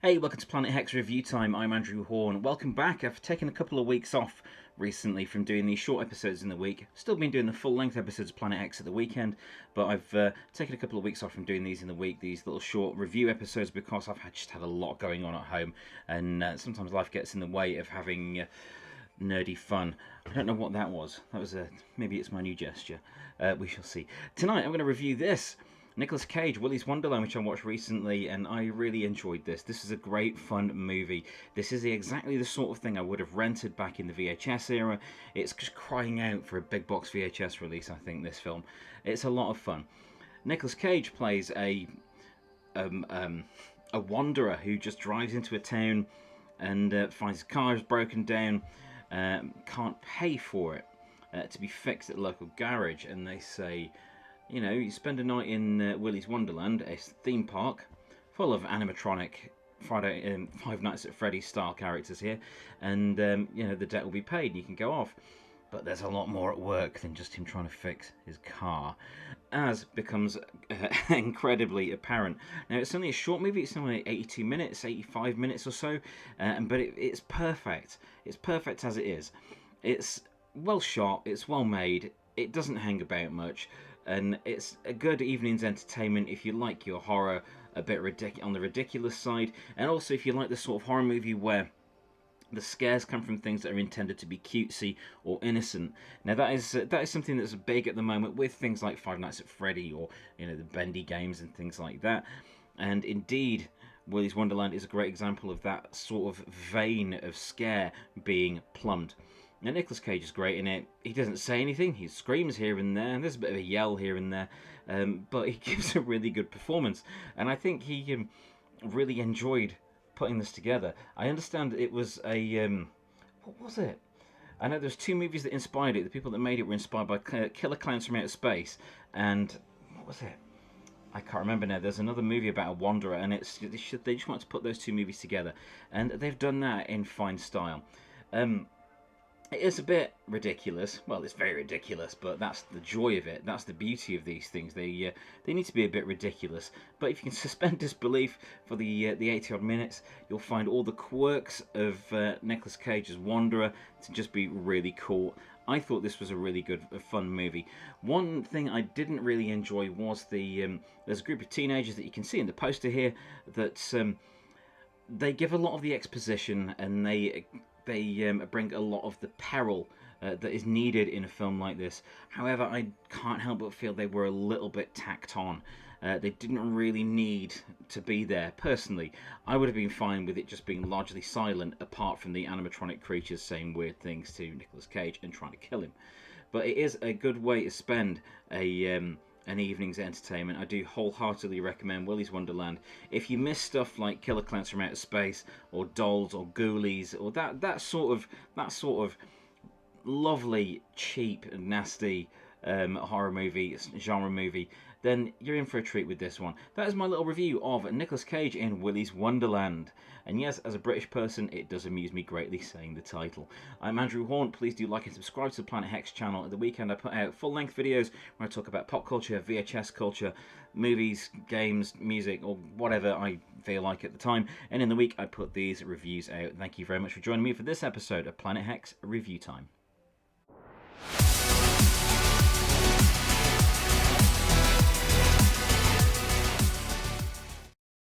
Hey, welcome to Planet Hex Review Time. I'm Andrew Horn. Welcome back. I've taken a couple of weeks off recently from doing these short episodes in the week. Still been doing the full-length episodes of Planet Hex at the weekend, but I've taken a couple of weeks off from doing these in the week, these little short review episodes, because I've just had a lot going on at home, and sometimes life gets in the way of having nerdy fun. I don't know what that was. That was maybe it's my new gesture. We shall see. Tonight I'm going to review this. Nic Cage, Willy's Wonderland, which I watched recently, and I really enjoyed this. This is a great, fun movie. This is exactly the sort of thing I would have rented back in the VHS era. It's just crying out for a big box VHS release, I think, this film. It's a lot of fun. Nic Cage plays a wanderer who just drives into a town and finds his car is broken down, can't pay for it to be fixed at the local garage, and they say, you know, you spend a night in Willy's Wonderland, a theme park full of animatronic Five Nights at Freddy's style characters here, and you know, the debt will be paid and you can go off. But there's a lot more at work than just him trying to fix his car, as becomes incredibly apparent. Now, it's only a short movie. It's only 82 minutes, 85 minutes or so, but it's perfect. It's perfect as it is. It's well shot, it's well made, it doesn't hang about much, and it's a good evening's entertainment if you like your horror a bit on the ridiculous side, and also if you like the sort of horror movie where the scares come from things that are intended to be cutesy or innocent. Now that is something that's big at the moment with things like Five Nights at Freddy, or you know, the Bendy games and things like that. And indeed, Willy's Wonderland is a great example of that sort of vein of scare being plumbed. Now, Nic Cage is great in it. He doesn't say anything. He screams here and there, and there's a bit of a yell here and there, but he gives a really good performance. And I think he really enjoyed putting this together. I understand it was a what was it? I know there's two movies that inspired it. The people that made it were inspired by Killer Clowns from Outer Space, and what was it? I can't remember now. There's another movie about a wanderer, and they just want to put those two movies together, and they've done that in fine style. It is a bit ridiculous. Well, it's very ridiculous, but that's the joy of it. That's the beauty of these things. They need to be a bit ridiculous. But if you can suspend disbelief for the 80-odd minutes, you'll find all the quirks of Nic Cage's Wanderer to just be really cool. I thought this was a really good, fun movie. One thing I didn't really enjoy was there's a group of teenagers that you can see in the poster here that they give a lot of the exposition, and they bring a lot of the peril that is needed in a film like this. However, I can't help but feel they were a little bit tacked on. They didn't really need to be there. Personally, I would have been fine with it just being largely silent, apart from the animatronic creatures saying weird things to Nic Cage and trying to kill him. But it is a good way to spend an evening's entertainment. I do wholeheartedly recommend Willy's Wonderland. If you miss stuff like Killer Clowns from Outer Space, or Dolls, or Ghoulies, or that sort of lovely, cheap, and nasty horror movie, genre movie, then you're in for a treat with this one. That is my little review of Nic Cage in Willy's Wonderland. And yes, as a British person, it does amuse me greatly saying the title. I'm Andrew Horn. Please do like and subscribe to the Planet Hex channel. At the weekend, I put out full-length videos where I talk about pop culture, VHS culture, movies, games, music, or whatever I feel like at the time. And in the week, I put these reviews out. Thank you very much for joining me for this episode of Planet Hex Review Time.